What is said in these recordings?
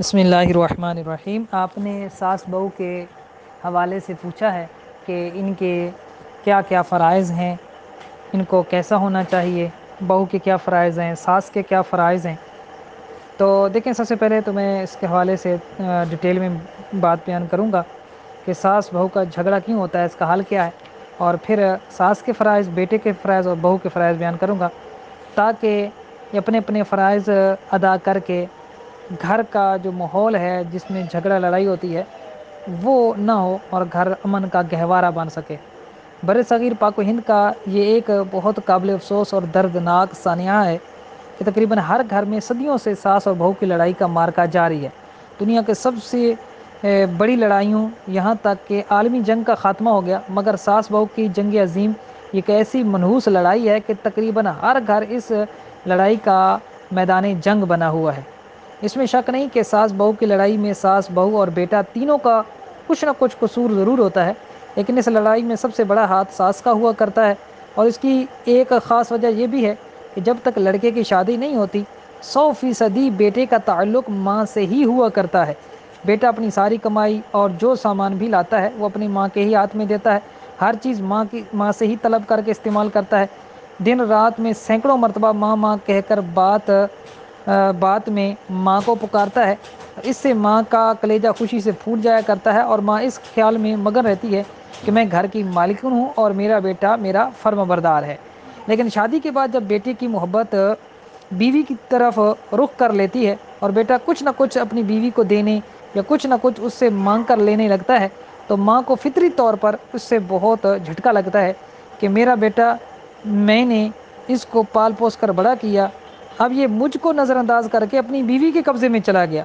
بسم اللہ الرحمن الرحیم۔ آپ نے ساس بہو کے حوالے سے پوچھا ہے کہ ان کے کیا کیا فرائض ہیں، ان کو کیسا ہونا چاہیے، بہو کے کیا فرائض ہیں، ساس کے کیا فرائض ہیں۔ تو دیکھیں، سب سے پہلے تو میں اس کے حوالے سے ڈیٹیل میں بات بیان کروں گا کہ ساس بہو کا جھگڑا کیوں ہوتا ہے، اس کا حل کیا ہے، اور پھر ساس کے فرائض، بیٹے کے فرائض اور بہو کے فرائض بیان کروں گا، تاکہ یہ اپنے اپنے فرائض ادا کر کے گھر کا جو ماحول ہے جس میں جھگڑا لڑائی ہوتی ہے وہ نہ ہو اور گھر امن کا گہوارہ بن سکے۔ بر صغیر پاک و ہند کا یہ ایک بہت قابل افسوس اور دردناک سانحہ ہے کہ تقریباً ہر گھر میں صدیوں سے ساس اور بہو کی لڑائی کا معرکہ جاری ہے۔ دنیا کے سب سے بڑی لڑائیوں، یہاں تک کہ عالمی جنگ کا خاتمہ ہو گیا، مگر ساس بہو کی جنگ عظیم ایک ایسی منحوس لڑائی ہے کہ تقریباً ہر گھر اس لڑائی کا میدان جنگ بنا ہوا ہے۔ اس میں شک نہیں کہ ساس بہو کی لڑائی میں ساس بہو اور بیٹا تینوں کا کچھ نہ کچھ قصور ضرور ہوتا ہے، لیکن اس لڑائی میں سب سے بڑا ہاتھ ساس کا ہوا کرتا ہے، اور اس کی ایک خاص وجہ یہ بھی ہے کہ جب تک لڑکے کی شادی نہیں ہوتی 100% بیٹے کا تعلق ماں سے ہی ہوا کرتا ہے۔ بیٹا اپنی ساری کمائی اور جو سامان بھی لاتا ہے وہ اپنی ماں کے ہی ہاتھ میں دیتا ہے، ہر چیز ماں سے ہی طلب کر کے استعمال کرتا ہے، دن رات میں سینکڑوں مرتبہ ماں ماں کہہ کر بات میں ماں کو پکارتا ہے۔ اس سے ماں کا کلیجہ خوشی سے پھوٹ جایا کرتا ہے، اور ماں اس خیال میں مگن رہتی ہے کہ میں گھر کی مالکن ہوں اور میرا بیٹا میرا فرما بردار ہے۔ لیکن شادی کے بعد جب بیٹے کی محبت بیوی کی طرف رخ کر لیتی ہے اور بیٹا کچھ نہ کچھ اپنی بیوی کو دینے یا کچھ نہ کچھ اس سے مانگ کر لینے لگتا ہے، تو ماں کو فطری طور پر اس سے بہت جھٹکا لگتا ہے کہ میرا بیٹا، میں نے اس کو پال پوس کر بڑا کیا، اب یہ مجھ کو نظر انداز کر کے اپنی بیوی کے قبضے میں چلا گیا۔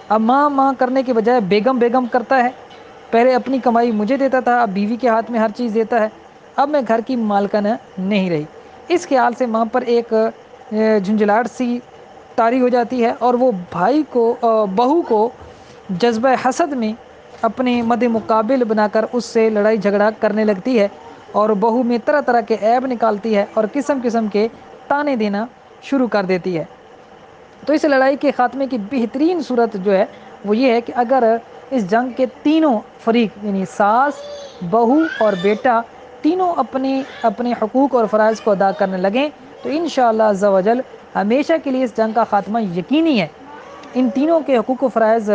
اب ماں ماں کرنے کے بجائے بیگم بیگم کرتا ہے۔ پہلے اپنی کمائی مجھے دیتا تھا، اب بیوی کے ہاتھ میں ہر چیز دیتا ہے، اب میں گھر کی مالکن نہیں رہی۔ اس خیال سے ماں پر ایک جھنجھلاہٹ سی طاری ہو جاتی ہے، اور وہ بہو کو جذبہ حسد میں اپنے مد مقابل بنا کر اس سے لڑائی جھگڑا کرنے لگتی ہے، اور بہو میں طرح طرح کے عیب نکالتی ہے اور قسم قسم کے تانے دینا شروع کر دیتی ہے۔ تو اس لڑائی کے خاتمے کی بہترین صورت جو ہے وہ یہ ہے کہ اگر اس جنگ کے تینوں فریق یعنی ساس، بہو اور بیٹا تینوں اپنے اپنے حقوق اور فرائض کو ادا کرنے لگیں تو انشاءاللہ عز و جل ہمیشہ کے لیے اس جنگ کا خاتمہ یقینی ہے۔ ان تینوں کے حقوق و فرائض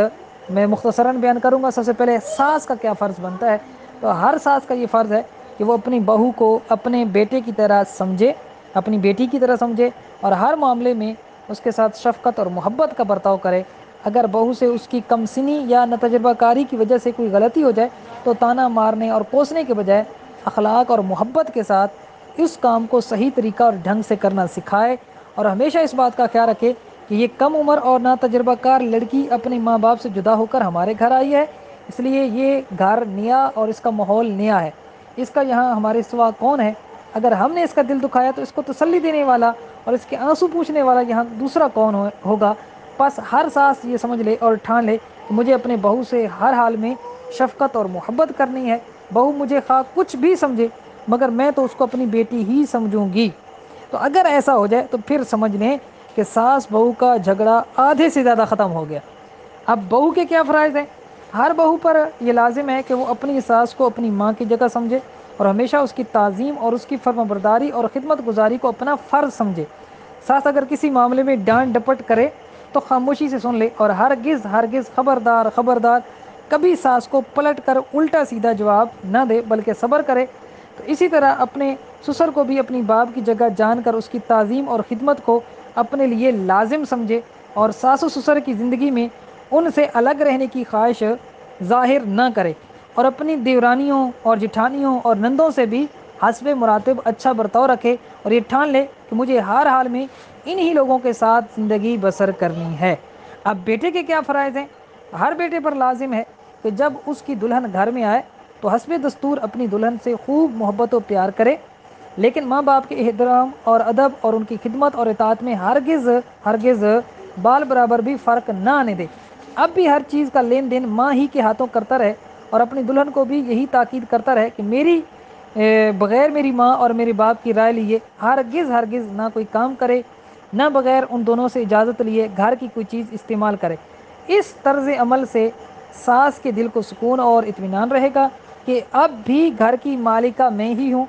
میں مختصراً بیان کروں گا۔ سب سے پہلے ساس کا کیا فرض بنتا ہے، تو ہر ساس کا یہ فرض ہے کہ وہ اپنی بہو کو اپنے بیٹے کی طرح سمجھے، اپنی بیٹی کی طرح سمجھے، اور ہر معاملے میں اس کے ساتھ شفقت اور محبت کا برتاؤ کرے۔ اگر بہو سے اس کی کم سنی یا ناتجربہ کاری کی وجہ سے کوئی غلطی ہو جائے تو طعنہ مارنے اور کوسنے کے بجائے اخلاق اور محبت کے ساتھ اس کام کو صحیح طریقہ اور ڈھنگ سے کرنا سکھائے، اور ہمیشہ اس بات کا خیال رکھے کہ یہ کم عمر اور ناتجربہ کار لڑکی اپنے ماں باپ سے جدا ہو کر ہمارے گھر آئی ہے، اس لیے یہ گھر نیا اور اس کا ماحول نیا ہے، اس کا یہاں ہمارے سوا کون ہے؟ اگر ہم نے اس کا دل دکھایا تو اس کو تسلی دینے والا اور اس کے آنسو پوچھنے والا یہاں دوسرا کون ہوگا؟ بس ہر ساس یہ سمجھ لے اور ٹھان لے کہ مجھے اپنے بہو سے ہر حال میں شفقت اور محبت کرنی ہے، بہو مجھے خواہ کچھ بھی سمجھے مگر میں تو اس کو اپنی بیٹی ہی سمجھوں گی۔ تو اگر ایسا ہو جائے تو پھر سمجھ لیں کہ ساس بہو کا جھگڑا آدھے سے زیادہ ختم ہو گیا۔ اب بہو کے کیا فرائض ہیں؟ ہر بہو پر یہ لازم ہے کہ وہ اپنی ساس کو اپنی ماں کی جگہ سمجھے اور ہمیشہ اس کی تعظیم اور اس کی فرما برداری اور خدمت گزاری کو اپنا فرض سمجھے۔ ساس اگر کسی معاملے میں ڈانٹ ڈپٹ کرے تو خاموشی سے سن لے، اور ہرگز ہرگز خبردار خبردار کبھی ساس کو پلٹ کر الٹا سیدھا جواب نہ دے بلکہ صبر کرے۔ تو اسی طرح اپنے سسر کو بھی اپنی باپ کی جگہ جان کر اس کی تعظیم اور خدمت کو اپنے لیے لازم سمجھے، اور ساس و سسر کی زندگی میں ان سے الگ رہنے کی خواہش ظاہر نہ کرے، اور اپنی دیورانیوں اور جٹھانیوں اور نندوں سے بھی حسب مراتب اچھا برتاؤ رکھے، اور یہ ٹھان لے کہ مجھے ہر حال میں انہی لوگوں کے ساتھ زندگی بسر کرنی ہے۔ اب بیٹے کے کیا فرائض ہیں؟ ہر بیٹے پر لازم ہے کہ جب اس کی دلہن گھر میں آئے تو حسب دستور اپنی دلہن سے خوب محبت و پیار کرے، لیکن ماں باپ کے احترام اور ادب اور ان کی خدمت اور اطاعت میں ہرگز ہرگز بال برابر بھی فرق نہ آنے دے۔ اب بھی ہر چیز کا لین دین ماں ہی کے ہاتھوں کرتا رہے، اور اپنی دلہن کو بھی یہی تاکید کرتا رہے کہ بغیر میری ماں اور میرے باپ کی رائے لیے ہرگز نہ کوئی کام کرے، نہ بغیر ان دونوں سے اجازت لیے گھر کی کوئی چیز استعمال کرے۔ اس طرز عمل سے ساس کے دل کو سکون اور اطمینان رہے گا کہ اب بھی گھر کی مالکہ میں ہی ہوں،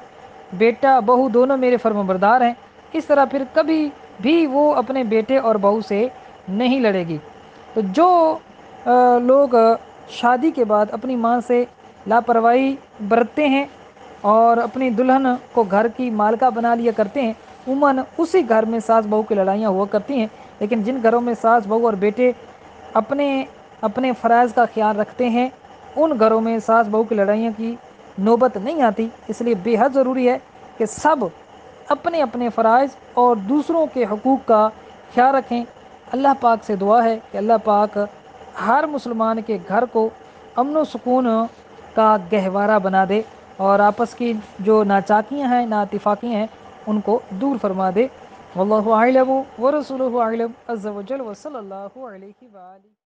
بیٹا بہو دونوں میرے فرمانبردار ہیں۔ اس طرح پھر کبھی بھی وہ اپنے بیٹے اور بہو سے نہیں لڑے گی۔ تو جو لوگ شادی کے بعد اپنی ماں سے لاپرواہی برتتے ہیں اور اپنی دلہن کو گھر کی مالکہ بنا لیا کرتے ہیں، عموماً اسی گھر میں ساس بہو کی لڑائیاں ہوا کرتی ہیں۔ لیکن جن گھروں میں ساس بہو اور بیٹے اپنے اپنے فرائض کا خیال رکھتے ہیں، ان گھروں میں ساس بہو کی لڑائیوں کی نوبت نہیں آتی۔ اس لیے بے حد ضروری ہے کہ سب اپنے اپنے فرائض اور دوسروں کے حقوق کا خیال رکھیں۔ اللہ پاک سے دعا ہے کہ اللہ پاک ہر مسلمان کے گھر کو امن و سکون کا گہوارہ بنا دے اور آپس کی جو ناچاکیاں ہیں، نااتفاقیاں ہیں، ان کو دور فرما دے۔ واللہ اعلم ورسولہ اعلم عز وجل وصلی اللہ علیہ وآلہ